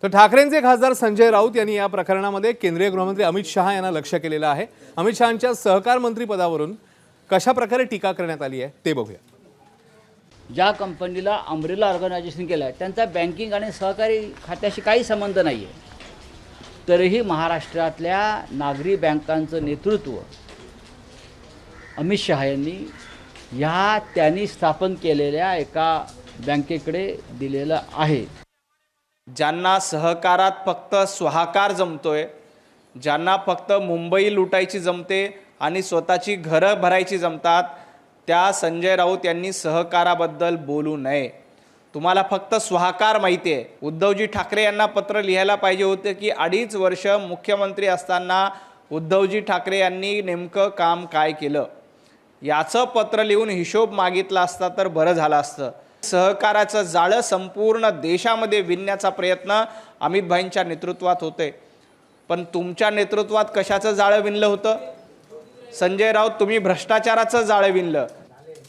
तर ठाकरेंचे खासदार संजय राऊत यांनी या प्रकरणामध्ये केंद्रीय गृहमंत्री अमित शहा यांना लक्ष केलेलं आहे। अमित शहांच्या सहकार मंत्री पदावरून कशा प्रकारे टीका करण्यात आली आहे ते बघूया। ज्या कंपनीला अम्ब्रेला ऑर्गनायझेशन केलं आहे त्यांचा बँकिंग आणि सहकारी खात्याशी काही संबंध नाही आहे, तरीही महाराष्ट्रातल्या नागरी बँकांचं नेतृत्व अमित शहा यांनी ह्या त्यांनी स्थापन केलेल्या एका बँकेकडे दिलेलं आहे। ज्यांना सहकारात फक्त स्वाहाकार जमतोय, ज्यांना फक्त मुंबई लुटायची जमते आणि स्वतःची घरं भरायची जमतात, त्या संजय राऊत यांनी सहकाराबद्दल बोलू नये। तुम्हाला फक्त स्वाहाकार माहिती आहे। उद्धवजी ठाकरे यांना पत्र लिहायला पाहिजे होते की 2.5 वर्ष मुख्यमंत्री असताना उद्धवजी ठाकरे यांनी नेमकं काम काय केलं याचं पत्र लिहून हिशोब मागितला असता तर बरं झालं असतं। सहकाराचं जाळं संपूर्ण देशामध्ये विणण्याचा प्रयत्न अमित भाईंच्या नेतृत्वात होते, पण तुमच्या नेतृत्वात कशाचं जाळं विणलं होतं? संजय राऊत, तुम्ही भ्रष्टाचाराचं जाळं विणलं।